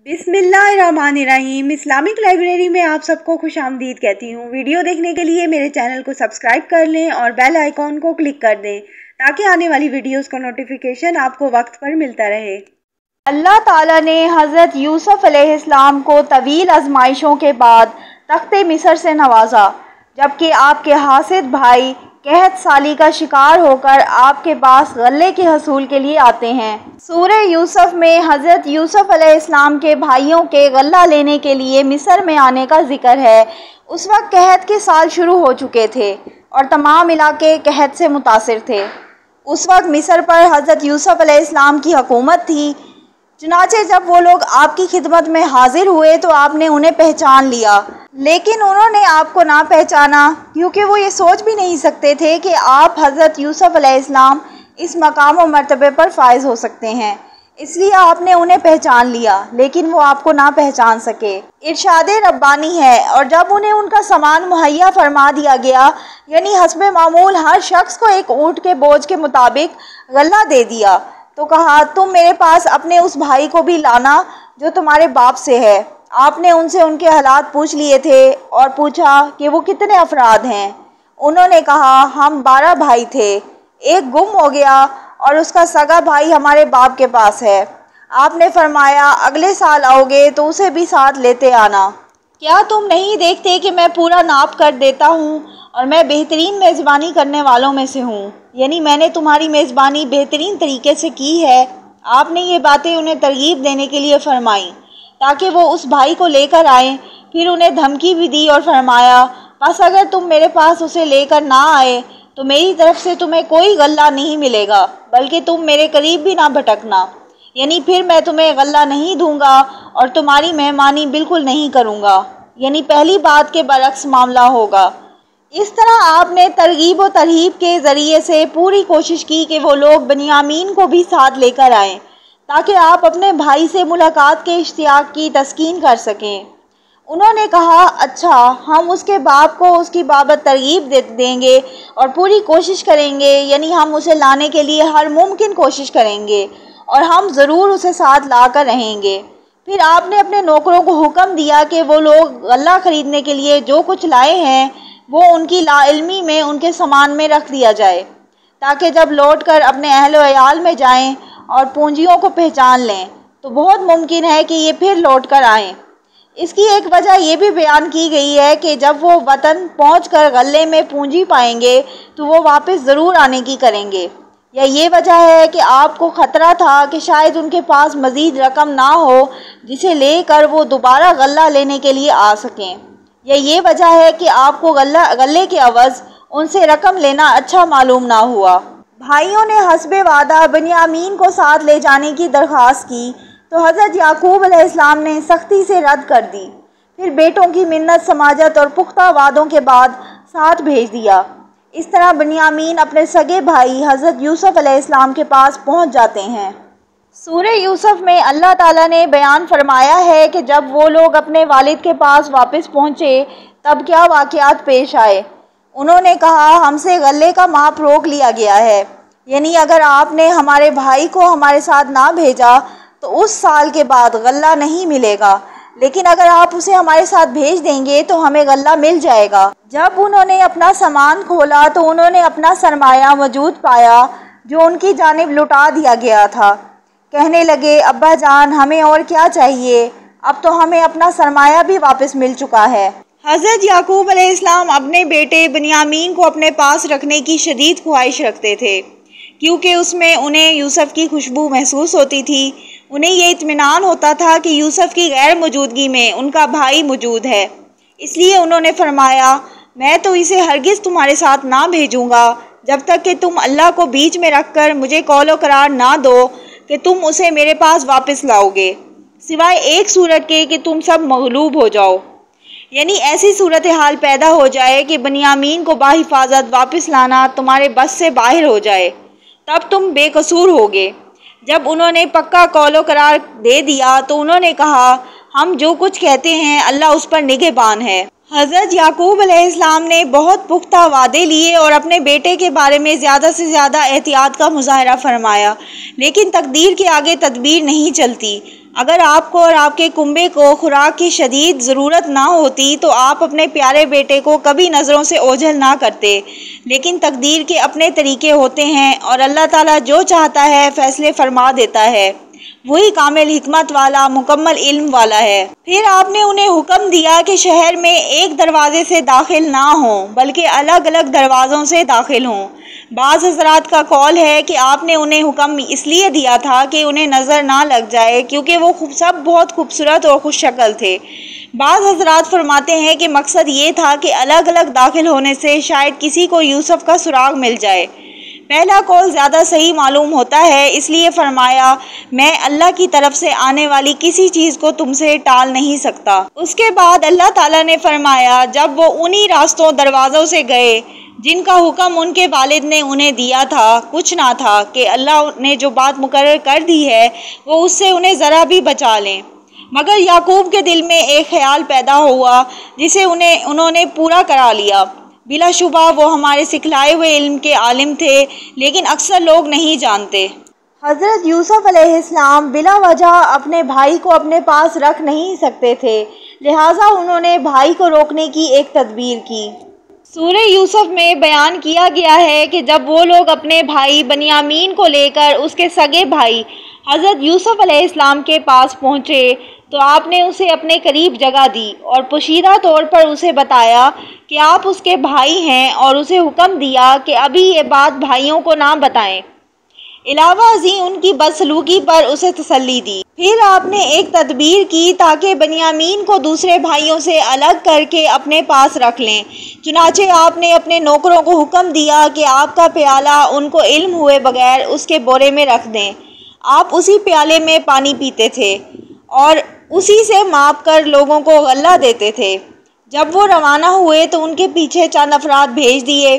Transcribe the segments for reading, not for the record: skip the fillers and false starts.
बिस्मिल्लाहिर्रहमानिर्रहीम। Islamic library में आप सबको खुश आमदीद कहती हूँ। वीडियो देखने के लिए मेरे चैनल को सब्सक्राइब कर लें और बेल आइकॉन को क्लिक कर दें ताकि आने वाली वीडियोस का नोटिफिकेशन आपको वक्त पर मिलता रहे। अल्लाह ताला ने हज़रत यूसुफ अलैहिस्सलाम को तवील आजमाइशों के बाद तख्ते मिस्र से नवाजा, जबकि आपके हासिद भाई कहत साली का शिकार होकर आपके पास गल्ले के हसूल के लिए आते हैं। सूरह यूसुफ में हज़रत यूसुफ अलैहिस्सलाम के भाइयों के गल्ला लेने के लिए मिस्र में आने का जिक्र है। उस वक्त कहत के साल शुरू हो चुके थे और तमाम इलाके कहत से मुतासिर थे। उस वक्त मिस्र पर हज़रत यूसुफ अलैहिस्सलाम की हुकूमत थी। चुनाचे जब वो लोग आपकी खिदमत में हाजिर हुए तो आपने उन्हें पहचान लिया, लेकिन उन्होंने आपको ना पहचाना क्योंकि वो ये सोच भी नहीं सकते थे कि आप हज़रत यूसुफ अलैहिस्सलाम इस मकाम और मर्तबे पर फाइज हो सकते हैं। इसलिए आपने उन्हें पहचान लिया, लेकिन वो आपको ना पहचान सके। इरशाद रब्बानी है। और जब उन्हें उनका सामान मुहैया फरमा दिया गया, यानी हस्बे मामूल हर शख्स को एक ऊँट के बोझ के मुताबिक गल्ला दे दिया, तो कहा तुम मेरे पास अपने उस भाई को भी लाना जो तुम्हारे बाप से है। आपने उनसे उनके हालात पूछ लिए थे और पूछा कि वो कितने अफराद हैं। उन्होंने कहा हम 12 भाई थे, एक गुम हो गया और उसका सगा भाई हमारे बाप के पास है। आपने फरमाया अगले साल आओगे तो उसे भी साथ लेते आना। क्या तुम नहीं देखते कि मैं पूरा नाप कर देता हूँ और मैं बेहतरीन मेज़बानी करने वालों में से हूँ, यानी मैंने तुम्हारी मेज़बानी बेहतरीन तरीके से की है। आपने ये बातें उन्हें तरगीब देने के लिए फरमाई ताकि वो उस भाई को लेकर आएँ। फिर उन्हें धमकी भी दी और फरमाया बस अगर तुम मेरे पास उसे लेकर ना आए तो मेरी तरफ से तुम्हें कोई गल्ला नहीं मिलेगा, बल्कि तुम मेरे करीब भी ना भटकना, यानी फिर मैं तुम्हें गल्ला नहीं दूंगा और तुम्हारी मेहमानी बिल्कुल नहीं करूंगा, यानी पहली बात के बरक्स मामला होगा। इस तरह आपने तरगीब व तरहीब के ज़रिए से पूरी कोशिश की कि वो लोग बनियामीन को भी साथ लेकर आएँ ताकि आप अपने भाई से मुलाकात के इश्तियाक की तस्कीन कर सकें। उन्होंने कहा अच्छा, हम उसके बाप को उसकी बाबत तरगीब देंगे और पूरी कोशिश करेंगे, यानी हम उसे लाने के लिए हर मुमकिन कोशिश करेंगे और हम ज़रूर उसे साथ ला कर रहेंगे। फिर आपने अपने नौकरों को हुक्म दिया कि वो लोग गल्ला ख़रीदने के लिए जो कुछ लाए हैं वो उनकी लाइल्मी में उनके सामान में रख दिया जाए, ताकि जब लौट कर अपने अहल व अयाल में जाएं और पूंजियों को पहचान लें तो बहुत मुमकिन है कि ये फिर लौट कर आएँ। इसकी एक वजह ये भी बयान की गई है कि जब वो वतन पहुंचकर गल्ले में पूंजी पाएंगे तो वो वापस ज़रूर आने की करेंगे, या ये वजह है कि आपको ख़तरा था कि शायद उनके पास मज़ीद रकम ना हो जिसे लेकर वो दोबारा गल्ला लेने के लिए आ सकें, या ये वजह है कि आपको गल्ले के अवज़ उनसे रकम लेना अच्छा मालूम ना हुआ। भाइयों ने हस्बे वादा बनियामीन को साथ ले जाने की दरख्वास्त की तो हज़रत याकूब अलैहिस्सलाम ने सख्ती से रद्द कर दी। फिर बेटों की मिन्नत समाजत और पुख्ता वादों के बाद साथ भेज दिया। इस तरह बनियामीन अपने सगे भाई हज़रत यूसुफ अलैहिस्सलाम के पास पहुंच जाते हैं। सूरह यूसुफ में अल्लाह ताला ने बयान फरमाया है कि जब वो लोग अपने वालिद के पास वापस पहुँचे तब क्या वाक़यात पेश आए। उन्होंने कहा हमसे गल्ले का माप रोक लिया गया है, यानी अगर आपने हमारे भाई को हमारे साथ ना भेजा तो उस साल के बाद गल्ला नहीं मिलेगा, लेकिन अगर आप उसे हमारे साथ भेज देंगे तो हमें गल्ला मिल जाएगा। जब उन्होंने अपना सामान खोला तो उन्होंने अपना सरमाया मौजूद पाया जो उनकी जानिब लुटा दिया गया था। कहने लगे अब्बा जान हमें और क्या चाहिए, अब तो हमें अपना सरमाया भी वापस मिल चुका है। हज़रत याकूब अलैहिस्सलाम अपने बेटे बनियामीन को अपने पास रखने की शदीद ख्वाहिश रखते थे, क्योंकि उसमें उन्हें यूसुफ की खुशबू महसूस होती थी। उन्हें ये इत्मीनान होता था कि यूसुफ की गैर मौजूदगी में उनका भाई मौजूद है। इसलिए उन्होंने फरमाया मैं तो इसे हरगिज़ तुम्हारे साथ ना भेजूँगा जब तक कि तुम अल्लाह को बीच में रख कर मुझे कौलो करार ना दो कि तुम उसे मेरे पास वापस लाओगे, सिवाय एक सूरत के कि तुम सब मगलूब हो जाओ, यानी ऐसी सूरत हाल पैदा हो जाए कि बनियामीन को बाहिफाजत वापस लाना तुम्हारे बस से बाहर हो जाए, तब तुम बेकसूर होगे। जब उन्होंने पक्का कौलो करार दे दिया तो उन्होंने कहा हम जो कुछ कहते हैं अल्लाह उस पर निगहबान है। हज़रत याकूब अलैहिस्सलाम ने बहुत पुख्ता वादे लिए और अपने बेटे के बारे में ज़्यादा से ज़्यादा एहतियात का मुजाहरा फरमाया, लेकिन तकदीर के आगे तदबीर नहीं चलती। अगर आपको और आपके कुंबे को खुराक की शदीद ज़रूरत ना होती तो आप अपने प्यारे बेटे को कभी नज़रों से ओझल ना करते, लेकिन तकदीर के अपने तरीके होते हैं और अल्लाह ताला जो चाहता है फ़ैसले फरमा देता है। वही कामिल हिकमत वाला, मुकम्मल इल्म वाला है। फिर आपने उन्हें हुक्म दिया कि शहर में एक दरवाजे से दाखिल ना हों, बल्कि अलग अलग दरवाज़ों से दाखिल हों। बाज़ हज़रात का कौल है कि आपने उन्हें हुक्म इसलिए दिया था कि उन्हें नज़र ना लग जाए, क्योंकि वो सब बहुत खूबसूरत और खुश शक्ल थे। बाज़ हज़रात फरमाते हैं कि मकसद ये था कि अलग अलग दाखिल होने से शायद किसी को यूसुफ का सुराग मिल जाए। पहला कौल ज़्यादा सही मालूम होता है, इसलिए फरमाया, मैं अल्लाह की तरफ से आने वाली किसी चीज़ को तुमसे टाल नहीं सकता। उसके बाद अल्लाह ताला ने फरमाया, जब वो उन्हीं रास्तों दरवाज़ों से गए जिनका हुक्म उनके वालिद ने उन्हें दिया था, कुछ ना था कि अल्लाह ने जो बात मुकर्रर कर दी है वो उससे उन्हें ज़रा भी बचा लें। मगर याकूब के दिल में एक ख्याल पैदा हुआ जिसे उन्होंने पूरा करा लिया। बिलाशुबा वो हमारे सिखलाए हुए इल्म के आलिम थे, लेकिन अक्सर लोग नहीं जानते। हज़रत यूसुफ अलैहिस्सलाम बिला वजह अपने भाई को अपने पास रख नहीं सकते थे, लिहाजा उन्होंने भाई को रोकने की एक तदबीर की। सूरह यूसुफ में बयान किया गया है कि जब वो लोग अपने भाई बनियामीन को लेकर उसके सगे भाई हज़रत यूसुफ अलैहिस्सलाम के पास पहुँचे तो आपने उसे अपने करीब जगह दी और पोशीदा तौर पर उसे बताया कि आप उसके भाई हैं और उसे हुक्म दिया कि अभी ये बात भाइयों को ना बताएं। इलावा अज़ीं उनकी बदसलूकी पर उसे तसल्ली दी। फिर आपने एक तदबीर की ताकि बनियामीन को दूसरे भाइयों से अलग करके अपने पास रख लें। चुनाचे आपने अपने नौकरों को हुक्म दिया कि आपका प्याला उनको इल्म हुए बगैर उसके बोरे में रख दें। आप उसी प्याले में पानी पीते थे और उसी से माप कर लोगों को गल्ला देते थे। जब वो रवाना हुए तो उनके पीछे चंद अफराद भेज दिए।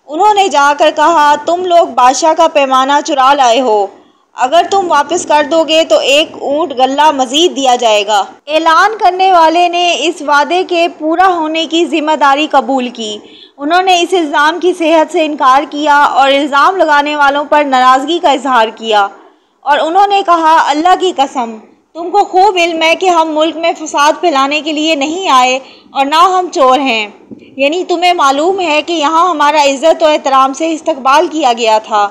उन्होंने जाकर कहा, तुम लोग बादशाह का पैमाना चुरा लाए हो, अगर तुम वापस कर दोगे तो एक ऊँट गल्ला मजीद दिया जाएगा। ऐलान करने वाले ने इस वादे के पूरा होने की जिम्मेदारी कबूल की। उन्होंने इस इल्ज़ाम की सेहत से इनकार किया और इल्ज़ाम लगाने वालों पर नाराज़गी का इजहार किया और उन्होंने कहा, अल्लाह की कसम, तुमको खूब इल्म है कि हम मुल्क में फसाद फैलाने के लिए नहीं आए और ना हम चोर हैं। यानी तुम्हें मालूम है कि यहाँ हमारा इज़्ज़त और एहतराम से इस्तकबाल किया गया था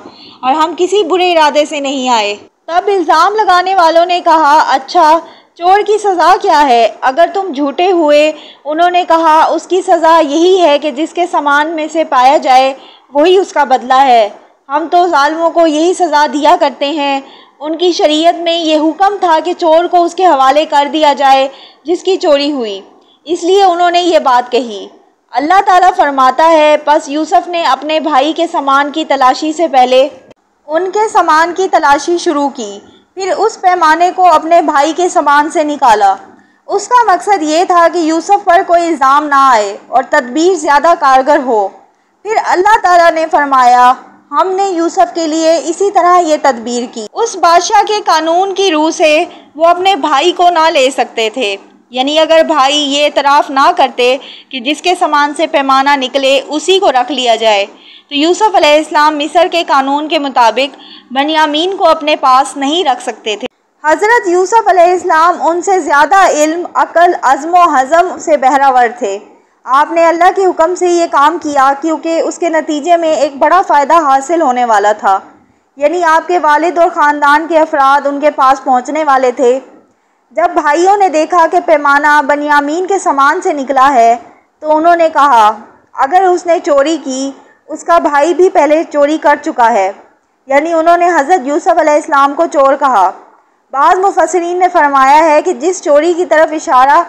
और हम किसी बुरे इरादे से नहीं आए। तब इल्ज़ाम लगाने वालों ने कहा, अच्छा, चोर की सज़ा क्या है अगर तुम झूठे हुए? उन्होंने कहा, उसकी सज़ा यही है कि जिसके सामान में से पाया जाए वही उसका बदला है। हम तो ज़ालिमों को यही सज़ा दिया करते हैं। उनकी शरीयत में ये हुक्म था कि चोर को उसके हवाले कर दिया जाए जिसकी चोरी हुई, इसलिए उन्होंने ये बात कही। अल्लाह ताला फरमाता है, बस यूसुफ ने अपने भाई के सामान की तलाशी से पहले उनके सामान की तलाशी शुरू की, फिर उस पैमाने को अपने भाई के सामान से निकाला। उसका मकसद ये था कि यूसुफ पर कोई इल्ज़ाम ना आए और तदबीर ज़्यादा कारगर हो। फिर अल्लाह ताला ने फरमाया, हमने यूसुफ के लिए इसी तरह ये तदबीर की। उस बादशाह के कानून की रूह से वो अपने भाई को ना ले सकते थे, यानी अगर भाई ये एतराफ़ ना करते कि जिसके सामान से पैमाना निकले उसी को रख लिया जाए, तो यूसुफ अलैहिस्सलाम मिस्र के कानून के मुताबिक बनियामीन को अपने पास नहीं रख सकते थे। हज़रत यूसुफ अलैहिस्सलाम उनसे ज़्यादा इल्म, अक़ल, अज़्म व हज़म से बहरावर थे। आपने अल्लाह के हुक्म से ये काम किया क्योंकि उसके नतीजे में एक बड़ा फ़ायदा हासिल होने वाला था, यानी आपके वालिद और ख़ानदान के अफराद उनके पास पहुँचने वाले थे। जब भाइयों ने देखा कि पैमाना बनियामीन के सामान से निकला है तो उन्होंने कहा, अगर उसने चोरी की, उसका भाई भी पहले चोरी कर चुका है, यानी उन्होंने हज़रत यूसुफ अलैहिस्सलाम को चोर कहा। बाज़ मुफस्सिरीन ने फरमाया है कि जिस चोरी की तरफ इशारा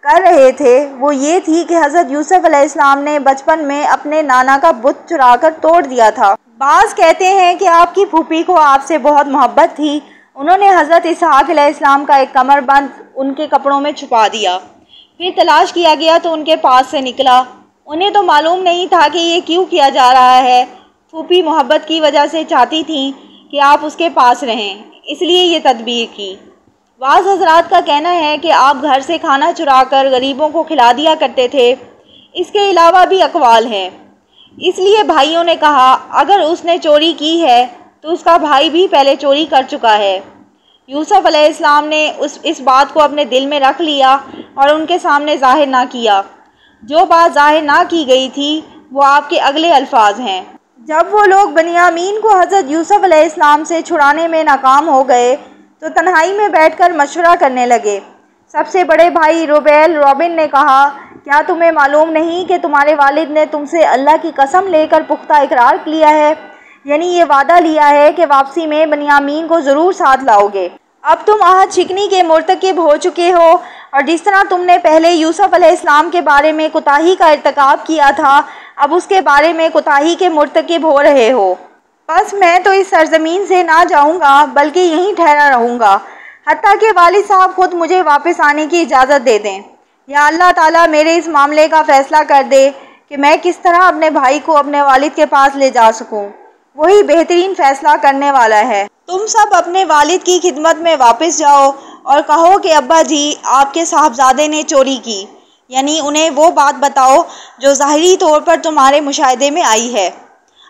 कर रहे थे वो ये थी कि हज़रत यूसुफ अलैहिस्सलाम ने बचपन में अपने नाना का बुत चुराकर तोड़ दिया था। बाज़ कहते हैं कि आपकी फूफी को आपसे बहुत मोहब्बत थी, उन्होंने हज़रत इसहाक़ अलैहिस्सलाम का एक कमरबंद उनके कपड़ों में छुपा दिया। फिर तलाश किया गया तो उनके पास से निकला। उन्हें तो मालूम नहीं था कि ये क्यों किया जा रहा है। फूफी मोहब्बत की वजह से चाहती थी कि आप उसके पास रहें, इसलिए ये तदबीर की। बाज़ हज़रात का कहना है कि आप घर से खाना चुराकर गरीबों को खिला दिया करते थे। इसके अलावा भी अक़वाल हैं। इसलिए भाइयों ने कहा, अगर उसने चोरी की है तो उसका भाई भी पहले चोरी कर चुका है। यूसुफ अलैहिस्सलाम ने इस बात को अपने दिल में रख लिया और उनके सामने ज़ाहिर ना किया। जो बात ज़ाहिर ना की गई थी वो आपके अगले अल्फाज हैं। जब वो लोग बनियामीन को हज़रत यूसुफ अलैहिस्सलाम से छुड़ाने में नाकाम हो गए तो तन्हाई में बैठकर मशवरा करने लगे। सबसे बड़े भाई रॉबिन ने कहा, क्या तुम्हें मालूम नहीं कि तुम्हारे वालिद ने तुमसे अल्लाह की कसम लेकर पुख्ता इकरार किया है, यानी ये वादा लिया है कि वापसी में बनियामीन को ज़रूर साथ लाओगे। अब तुम आहद शिकनी के मुर्तकिब हो चुके हो और जिस तरह तुमने पहले यूसुफ अलैहिस्सलाम के बारे में कुताही का इर्तिकाब किया था, अब उसके बारे में कुताही के मुर्तकिब हो रहे हो। बस मैं तो इस सरजमीन से ना जाऊंगा बल्कि यहीं ठहरा रहूँगा हत्ता कि वालिद साहब खुद मुझे वापस आने की इजाज़त दे दें। या अल्लाह ताला मेरे इस मामले का फ़ैसला कर दे कि मैं किस तरह अपने भाई को अपने वालिद के पास ले जा सकूं। वही बेहतरीन फ़ैसला करने वाला है। तुम सब अपने वालिद की खिदमत में वापस जाओ और कहो कि अब्बा जी, आपके साहबजादे ने चोरी की, यानी उन्हें वो बात बताओ जो ज़ाहिरी तौर पर तुम्हारे मुशाहिदे में आई है।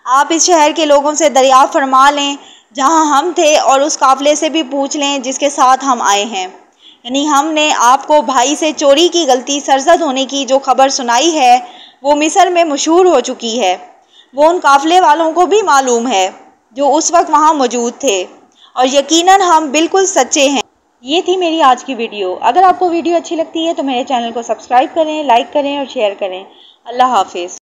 आप इस शहर के लोगों से दरियाफ़्त फरमा लें जहाँ हम थे और उस काफ़िले से भी पूछ लें जिसके साथ हम आए हैं। यानी हमने आपको भाई से चोरी की गलती सरजद होने की जो खबर सुनाई है वो मिस्र में मशहूर हो चुकी है। वो उन काफ़िले वालों को भी मालूम है जो उस वक्त वहाँ मौजूद थे और यकीनन हम बिल्कुल सच्चे हैं। ये थी मेरी आज की वीडियो। अगर आपको वीडियो अच्छी लगती है तो मेरे चैनल को सब्सक्राइब करें, लाइक करें और शेयर करें। अल्लाह हाफिज़।